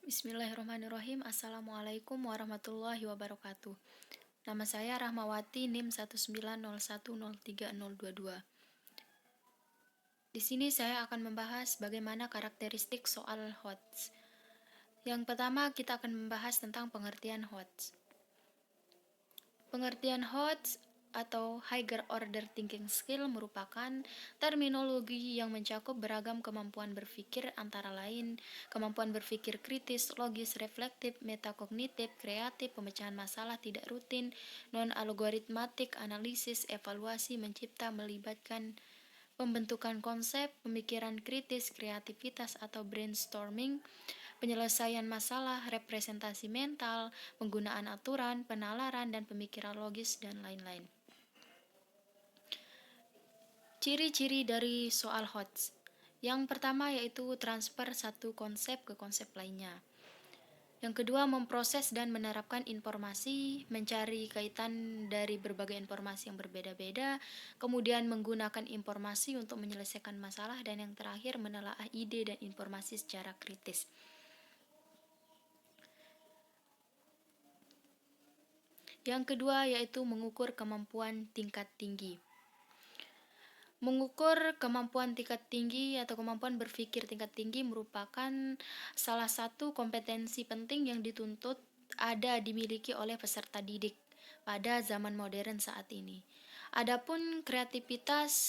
Bismillahirrahmanirrahim. Assalamualaikum warahmatullahi wabarakatuh. Nama saya Rahmawati, NIM 190103022. Di sini saya akan membahas bagaimana karakteristik soal HOTS. Yang pertama, kita akan membahas tentang pengertian HOTS. Pengertian HOTS atau Higher Order Thinking Skill merupakan terminologi yang mencakup beragam kemampuan berpikir, antara lain kemampuan berpikir kritis, logis, reflektif, metakognitif, kreatif, pemecahan masalah tidak rutin, non-algoritmatik, analisis, evaluasi, mencipta, melibatkan pembentukan konsep, pemikiran kritis, kreativitas atau brainstorming, penyelesaian masalah, representasi mental, penggunaan aturan, penalaran, dan pemikiran logis, dan lain-lain. Ciri-ciri dari soal HOTS. Yang pertama yaitu transfer satu konsep ke konsep lainnya. Yang kedua, memproses dan menerapkan informasi, mencari kaitan dari berbagai informasi yang berbeda-beda, kemudian menggunakan informasi untuk menyelesaikan masalah, dan yang terakhir, menelaah ide dan informasi secara kritis. Yang kedua yaitu mengukur kemampuan tingkat tinggi. Mengukur kemampuan tingkat tinggi atau kemampuan berpikir tingkat tinggi merupakan salah satu kompetensi penting yang dituntut ada dimiliki oleh peserta didik pada zaman modern saat ini. Adapun kreativitas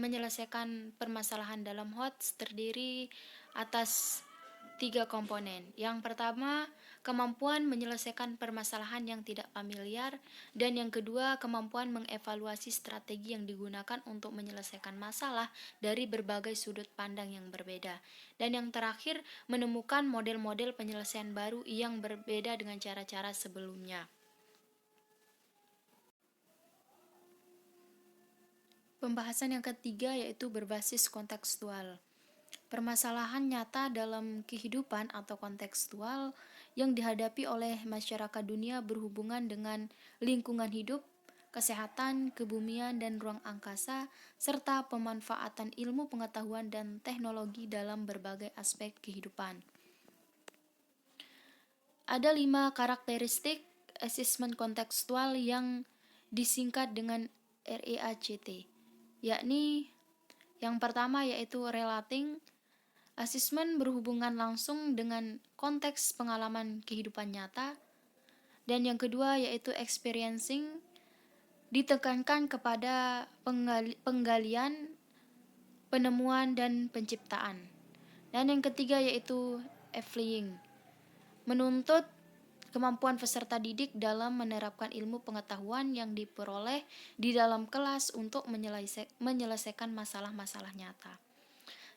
menyelesaikan permasalahan dalam HOTS terdiri atas 3 komponen. Yang pertama, kemampuan menyelesaikan permasalahan yang tidak familiar, dan yang kedua, kemampuan mengevaluasi strategi yang digunakan untuk menyelesaikan masalah dari berbagai sudut pandang yang berbeda. Dan yang terakhir, menemukan model-model penyelesaian baru yang berbeda dengan cara-cara sebelumnya. Pembahasan yang ketiga yaitu berbasis kontekstual. Permasalahan nyata dalam kehidupan atau kontekstual yang dihadapi oleh masyarakat dunia berhubungan dengan lingkungan hidup, kesehatan, kebumian, dan ruang angkasa, serta pemanfaatan ilmu pengetahuan dan teknologi dalam berbagai aspek kehidupan. Ada 5 karakteristik asesmen kontekstual yang disingkat dengan REACT, yakni yang pertama yaitu relating. Asesmen berhubungan langsung dengan konteks pengalaman kehidupan nyata. Dan yang kedua yaitu experiencing, ditekankan kepada penggalian, penemuan, dan penciptaan. Dan yang ketiga yaitu applying, menuntut kemampuan peserta didik dalam menerapkan ilmu pengetahuan yang diperoleh di dalam kelas untuk menyelesaikan masalah-masalah nyata.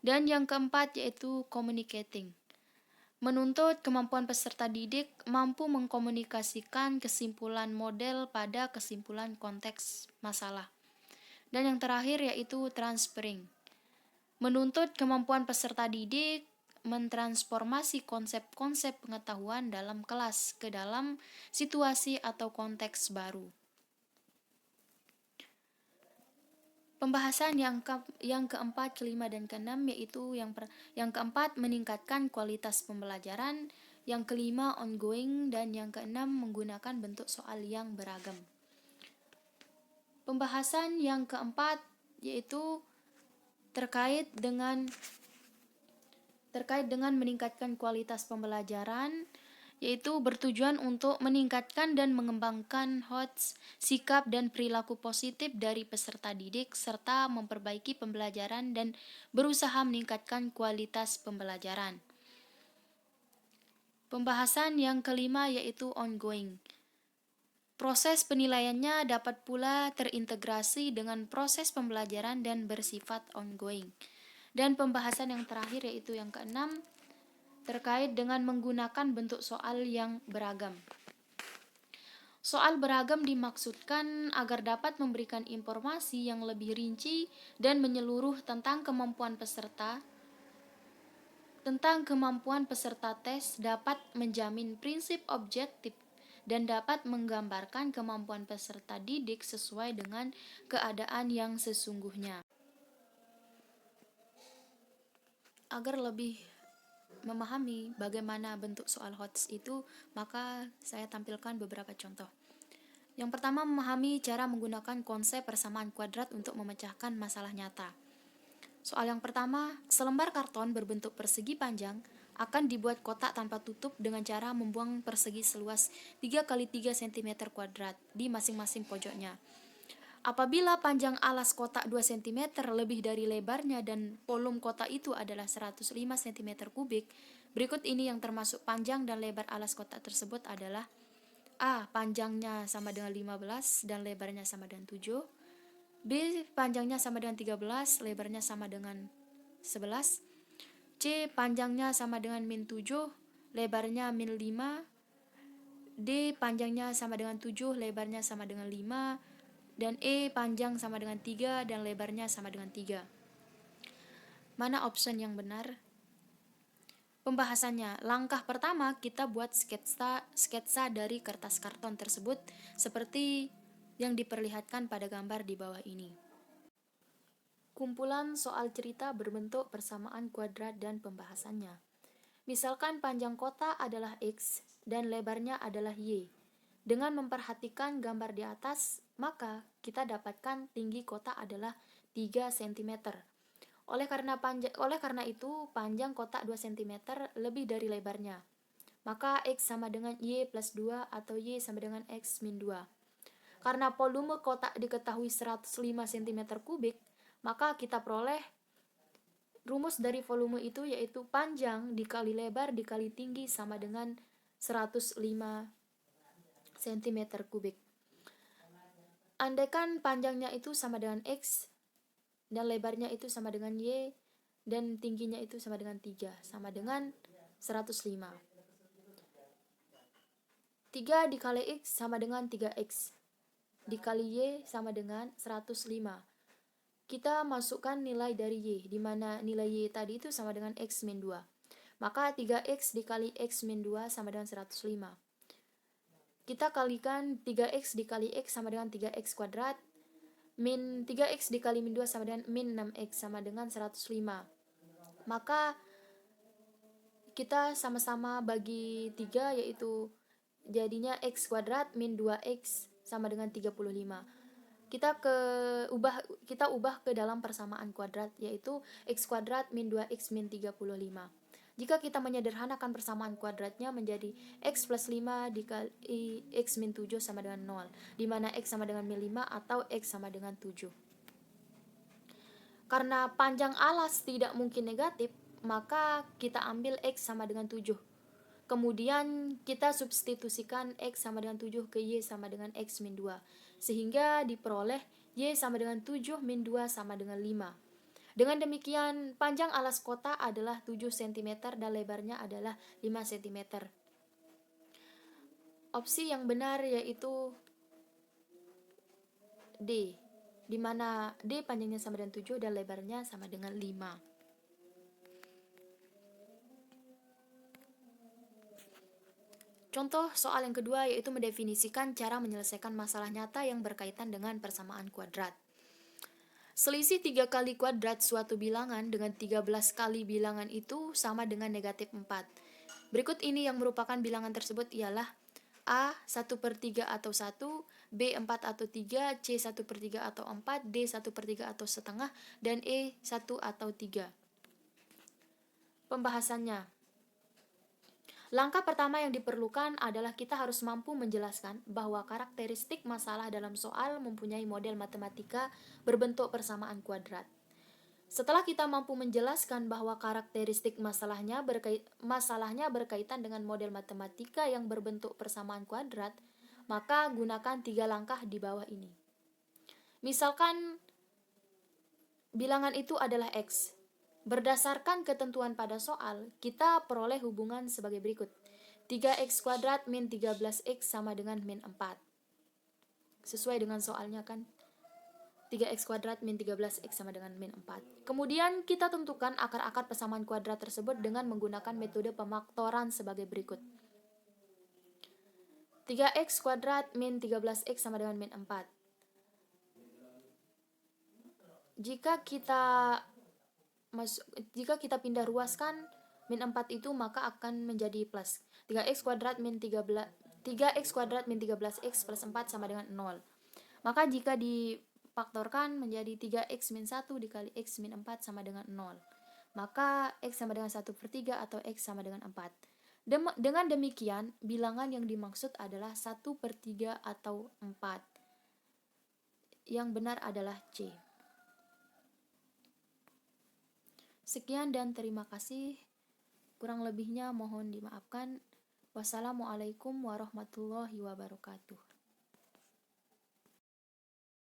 Dan yang keempat yaitu communicating, menuntut kemampuan peserta didik mampu mengkomunikasikan kesimpulan model pada kesimpulan konteks masalah. Dan yang terakhir yaitu transferring, menuntut kemampuan peserta didik mentransformasi konsep-konsep pengetahuan dalam kelas ke dalam situasi atau konteks baru. Pembahasan yang keempat, kelima, dan keenam yaitu yang keempat meningkatkan kualitas pembelajaran, yang kelima ongoing, dan yang keenam menggunakan bentuk soal yang beragam. Pembahasan yang keempat yaitu terkait dengan meningkatkan kualitas pembelajaran, yaitu bertujuan untuk meningkatkan dan mengembangkan HOTS, sikap dan perilaku positif dari peserta didik, serta memperbaiki pembelajaran dan berusaha meningkatkan kualitas pembelajaran. Pembahasan yang kelima yaitu ongoing. Proses penilaiannya dapat pula terintegrasi dengan proses pembelajaran dan bersifat ongoing. Dan pembahasan yang terakhir yaitu yang keenam, terkait dengan menggunakan bentuk soal yang beragam. Soal beragam dimaksudkan agar dapat memberikan informasi yang lebih rinci dan menyeluruh tentang kemampuan peserta tes, dapat menjamin prinsip objektif, dan dapat menggambarkan kemampuan peserta didik sesuai dengan keadaan yang sesungguhnya. Agar lebih memahami bagaimana bentuk soal HOTS itu, maka saya tampilkan beberapa contoh. Yang pertama, memahami cara menggunakan konsep persamaan kuadrat untuk memecahkan masalah nyata. Soal yang pertama, selembar karton berbentuk persegi panjang akan dibuat kotak tanpa tutup dengan cara membuang persegi seluas 3 kali 3 cm kuadrat di masing-masing pojoknya. Apabila panjang alas kotak 2 cm lebih dari lebarnya dan volume kotak itu adalah 105 cm kubik, berikut ini yang termasuk panjang dan lebar alas kotak tersebut adalah: A. Panjangnya sama dengan 15 dan lebarnya sama dengan 7. B. Panjangnya sama dengan 13, lebarnya sama dengan 11. C. Panjangnya sama dengan min 7, lebarnya min 5. D. Panjangnya sama dengan 7, lebarnya sama dengan 5. Dan E. Panjang sama dengan 3 dan lebarnya sama dengan 3. Mana option yang benar? Pembahasannya, langkah pertama kita buat sketsa dari kertas karton tersebut seperti yang diperlihatkan pada gambar di bawah ini. Kumpulan soal cerita berbentuk persamaan kuadrat dan pembahasannya. Misalkan panjang kotak adalah X dan lebarnya adalah Y. Dengan memperhatikan gambar di atas, maka kita dapatkan tinggi kotak adalah 3 cm. Oleh karena itu, panjang kotak 2 cm lebih dari lebarnya. Maka X sama dengan Y plus 2 atau Y sama dengan X min 2. Karena volume kotak diketahui 105 cm kubik, maka kita peroleh rumus dari volume itu, yaitu panjang dikali lebar dikali tinggi sama dengan 105 cm kubik. Andaikan panjangnya itu sama dengan X dan lebarnya itu sama dengan Y dan tingginya itu sama dengan 3, sama dengan 105. 3 dikali X sama dengan 3X dikali Y sama dengan 105. Kita masukkan nilai dari Y, di mana nilai Y tadi itu sama dengan X min 2. Maka 3X dikali X min 2 sama dengan 105. Kita kalikan 3X dikali X sama dengan 3X kuadrat, min 3X dikali min 2 sama dengan min 6X sama dengan 105. Maka kita sama-sama bagi 3, yaitu jadinya X kuadrat min 2X sama dengan 35. Kita ubah ke dalam persamaan kuadrat, yaitu X kuadrat min 2X min 35. Jika kita menyederhanakan persamaan kuadratnya menjadi X plus 5 dikali X min 7 sama dengan 0, di mana X sama dengan min 5 atau X sama dengan 7. Karena panjang alas tidak mungkin negatif, maka kita ambil X sama dengan 7. Kemudian kita substitusikan X sama dengan 7 ke Y sama dengan X min 2. Sehingga diperoleh Y sama dengan 7 min 2 sama dengan 5. Dengan demikian, panjang alas kotak adalah 7 cm dan lebarnya adalah 5 cm. Opsi yang benar yaitu D, di mana D panjangnya sama dengan 7 dan lebarnya sama dengan 5. Contoh soal yang kedua yaitu mendefinisikan cara menyelesaikan masalah nyata yang berkaitan dengan persamaan kuadrat. Selisih 3 kali kuadrat suatu bilangan dengan 13 kali bilangan itu sama dengan negatif 4. Berikut ini yang merupakan bilangan tersebut ialah A 1/3 atau 1, B 4 atau 3, C 1/3 atau 4, D 1/3 atau setengah, dan E 1 atau 3. Pembahasannya. Langkah pertama yang diperlukan adalah kita harus mampu menjelaskan bahwa karakteristik masalah dalam soal mempunyai model matematika berbentuk persamaan kuadrat. Setelah kita mampu menjelaskan bahwa karakteristik masalahnya berkaitan dengan model matematika yang berbentuk persamaan kuadrat, maka gunakan 3 langkah di bawah ini. Misalkan bilangan itu adalah X. Berdasarkan ketentuan pada soal, kita peroleh hubungan sebagai berikut. 3x kuadrat min 13x sama dengan min 4. Sesuai dengan soalnya kan? 3x kuadrat min 13x sama dengan min 4. Kemudian kita tentukan akar-akar persamaan kuadrat tersebut dengan menggunakan metode pemaktoran sebagai berikut. 3x kuadrat min 13x sama dengan min 4. Jika kita jika kita pindah ruaskan min 4 itu maka akan menjadi plus 3x kuadrat min 13x plus 4 sama dengan 0. Maka jika difaktorkan menjadi 3x min 1 dikali x min 4 sama dengan 0. Maka x sama dengan 1/3 atau x sama dengan 4. Dengan demikian, bilangan yang dimaksud adalah 1/3 atau 4. Yang benar adalah C. Sekian dan terima kasih. Kurang lebihnya mohon dimaafkan. Wassalamualaikum warahmatullahi wabarakatuh.